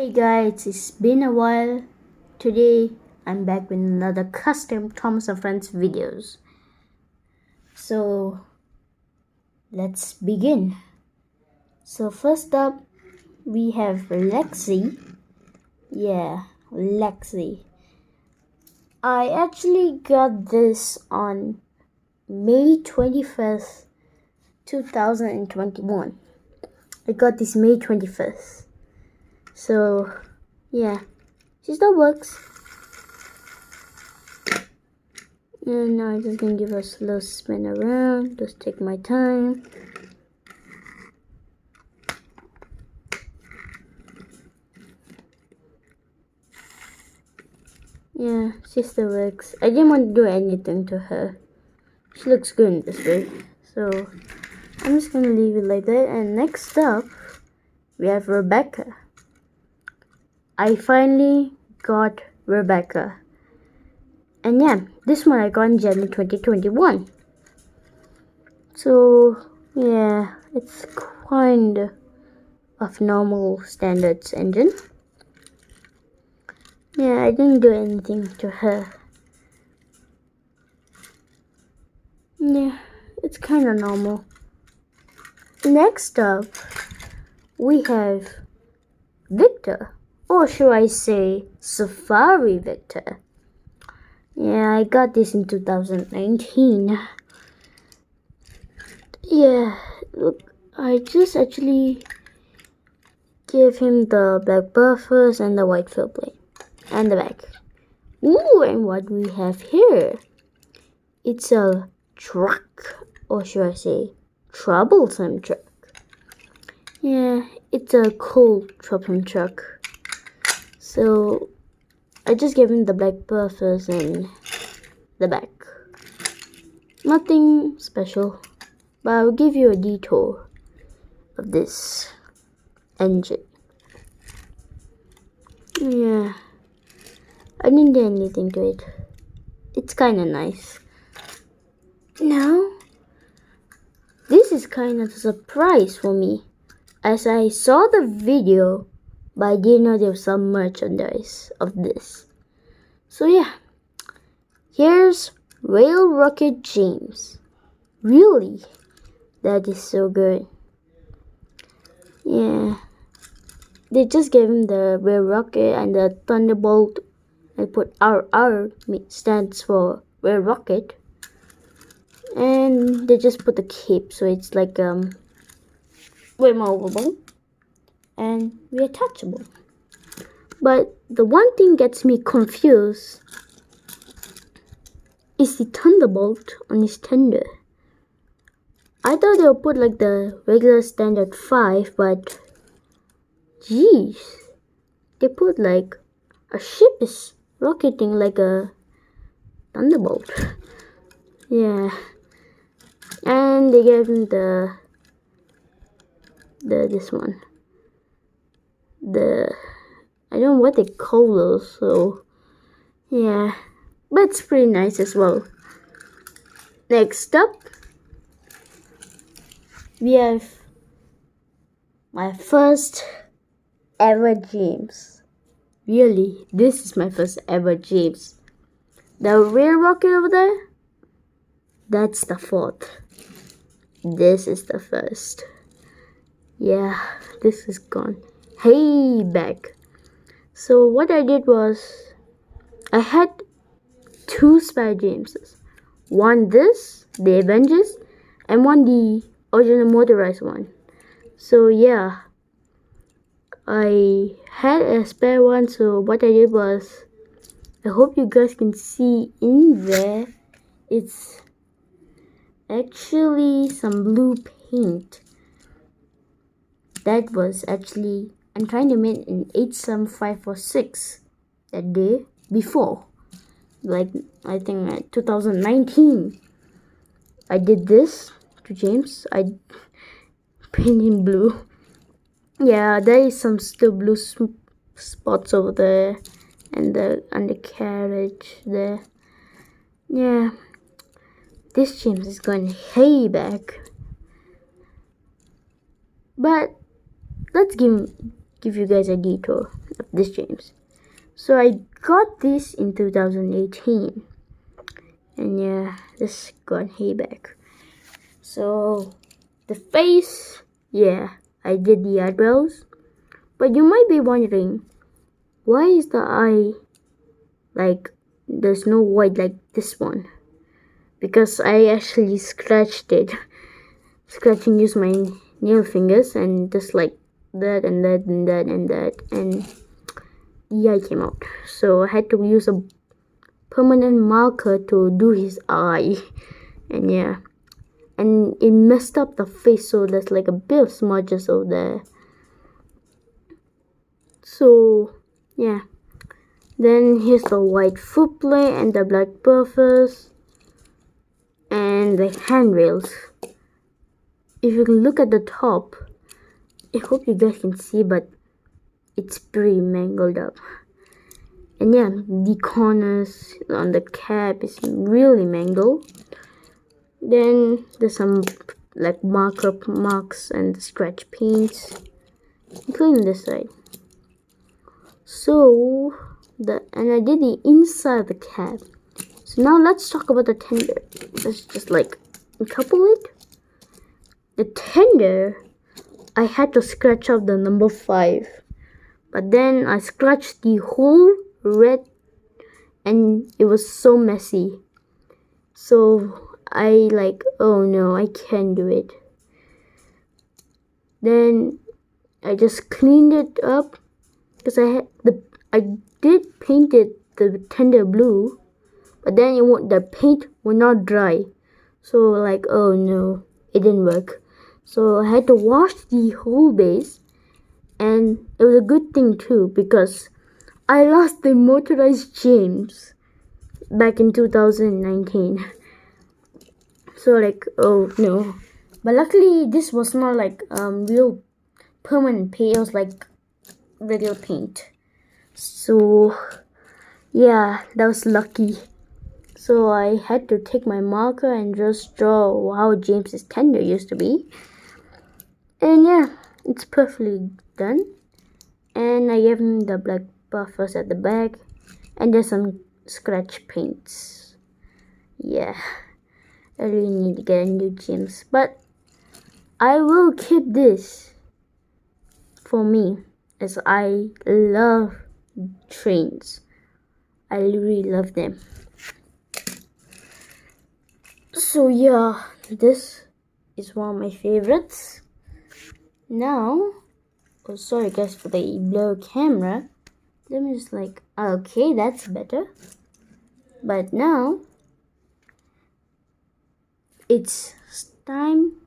Hey guys, it's been a while. Today I'm back with another custom Thomas and Friends videos. So let's begin. So first up we have Lexi. Yeah, Lexi. I actually got this on May 21st, 2021. I got this May 21st. So yeah, she still works. And now I'm just gonna give her a slow spin around. Just take my time. Yeah, she still works. I didn't want to do anything to her. She looks good in this way. So I'm just gonna leave it like that. And next up, we have Rebecca. I finally got Rebecca. And yeah, this one I got in January 2021. So yeah, it's kind of normal standards engine. Yeah, I didn't do anything to her. Yeah, it's kind of normal. Next up, we have Victor, or should I say Safari Victor. Yeah, I got this in 2019. Yeah, look, I just actually gave him the black buffers and the white fill plate and the back. Ooh, and what we have here, it's a truck, or should I say troublesome truck. Yeah, it's a cool troublesome truck. So I just gave him the black buffers and the back. Nothing special, but I'll give you a detour of this engine. Yeah, I didn't do anything to it. It's kinda nice. Now, this is kind of a surprise for me, as I saw the video, but I didn't know there was some merchandise of this. So yeah, here's Rail Rocket James. Really? That is so good. Yeah. They just gave him the Rail Rocket and the Thunderbolt and put RR stands for Rail Rocket. And they just put the cape, so it's like removable and reattachable. But the one thing gets me confused is the Thunderbolt on his tender. I thought they would put like the regular standard 5, but jeez, they put like a ship is rocketing like a Thunderbolt. Yeah. And they gave him the this one. I don't know what they call those, so yeah. But it's pretty nice as well. Next up, we have my first ever James. Really, this is my first ever James. The rear rocket over there, that's the fourth. This is the first. Yeah, this is gone. Hey, back. So what I did was, I had two spare Jameses. One this, the Avengers, and one the original motorized one. So yeah, I had a spare one, so what I did was, I hope you guys can see in there, it's actually some blue paint. That was actually, I'm trying to make an 87546 that day before. Like, I think 2019. I did this to James. I painted him blue. Yeah, there is some still blue spots over there. And the undercarriage there. Yeah. This James is going hay back. But let's give you guys a detour. of this James. So I got this in 2018, and yeah, this got hay back. So the face, yeah, I did the eyebrows, but you might be wondering, why is the eye like there's no white like this one? Because I actually scratched it. Scratching used my nail fingers and just like that and that and that and that, and the eye came out. So I had to use a permanent marker to do his eye, and yeah, and it messed up the face, so there's like a bit of smudges over there. So yeah, then here's the white footplate and the black buffers and the handrails. If you can look at the top, I hope you guys can see, but it's pretty mangled up. And yeah, the corners on the cap is really mangled. Then there's some like marks and scratch paints, including this side. So and I did the inside of the cap. So now let's talk about the tender. Let's just like couple it. The tender, I had to scratch off the number 5, but then I scratched the whole red, and it was so messy. So I like, oh no, I can't do it. Then I just cleaned it up because I did paint it the tender blue, but then the paint would not dry. So like, oh no, it didn't work. So I had to wash the whole base, and it was a good thing too because I lost the motorized James back in 2019. So like, oh no. But luckily this was not like real permanent paint, it was like regular paint. So yeah, that was lucky. So I had to take my marker and just draw how James's tender used to be. And yeah, it's perfectly done. And I gave him the black buffers at the back, and there's some scratch paints. Yeah, I really need to get a new James, but I will keep this for me as I love trains. I really love them. So yeah, this is one of my favorites. Now, oh sorry guys for the blur camera. Let me just like, okay, that's better. But now it's time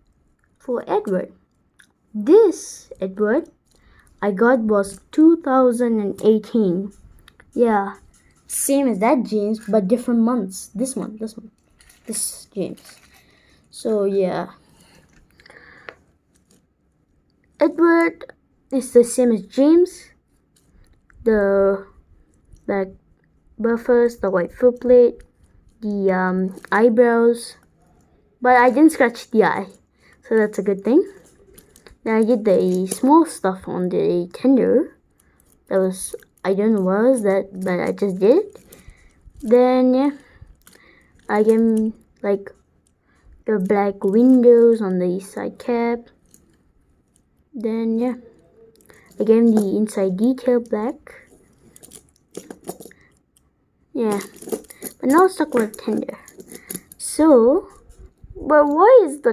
for Edward. This Edward I got was 2018. Yeah, same as that James, but different months. This James. So yeah, Edward is the same as James. The black buffers, the white footplate, the eyebrows, but I didn't scratch the eye, so that's a good thing. Then I did the small stuff on the tender. That was, I don't know what was that, but I just did it. Then yeah, I gave like the black windows on the side cap. Then yeah, I gave the inside detail black. Yeah, but now let's talk about tender. So, but why is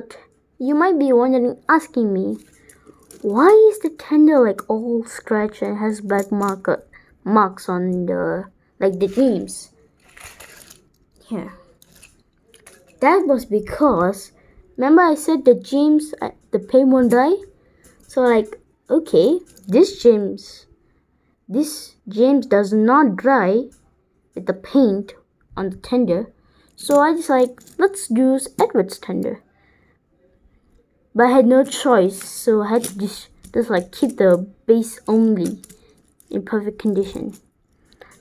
you might be wondering, asking me, why is the tender like all scratched and has black marks on the James? Here. That was because, remember I said the James, the paint won't dry? So like, okay, this James does not dry with the paint on the tender. So I just like, let's use Edward's tender. But I had no choice, so I had to just like keep the base only in perfect condition.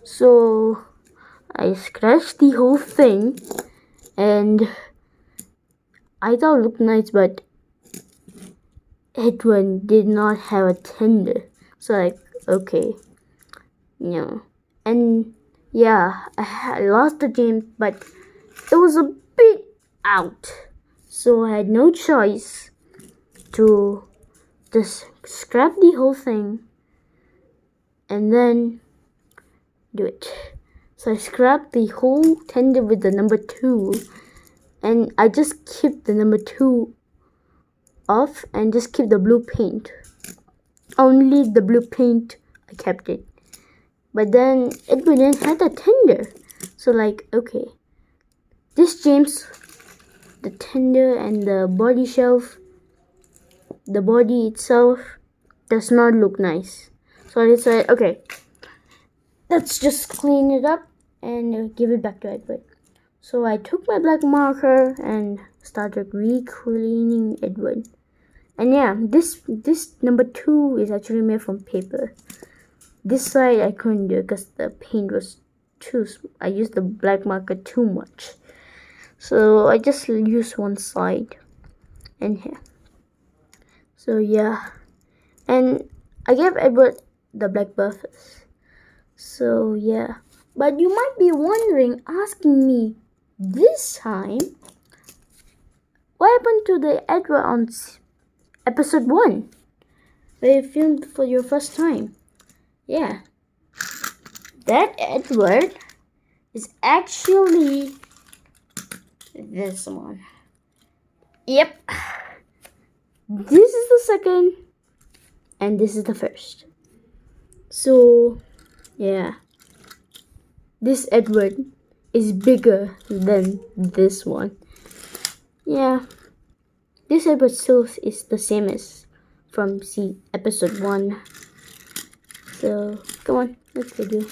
So I scratched the whole thing, and I thought it looked nice, but Edward did not have a tender. So like, okay, And yeah, I lost the game, but it was a bit out, so I had no choice to just scrap the whole thing and then do it. So I scrapped the whole tender with the number 2, and I just keep the number 2 off and just keep the blue paint. Only the blue paint, I kept it. But then it wouldn't have a tender. So like, okay, this James, the tender and the body shelf, the body itself does not look nice. So I decided, okay, let's just clean it up and give it back to Edward. So I took my black marker and started re-cleaning Edward. And yeah, this number 2 is actually made from paper. This side I couldn't do because the paint was I used the black marker too much. So I just used one side and here. So yeah, and I gave Edward the black buffers. So yeah, but you might be wondering, asking me this time, what happened to the Edward on episode 1 where you filmed for your first time? Yeah, that Edward is actually this one. Yep, this is the second and this is the first. So yeah, this Edward is bigger than this one. Yeah, this Edward still is the same as from episode 1. So come on, let's do.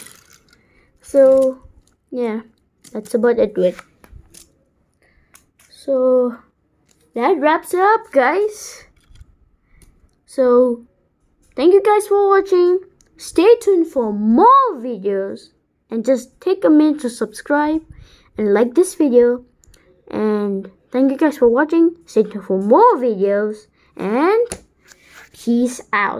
So yeah, that's about Edward. So that wraps it up, guys. So thank you guys for watching. Stay tuned for more videos, and just take a minute to subscribe and like this video. And thank you guys for watching. Stay tuned for more videos, and peace out.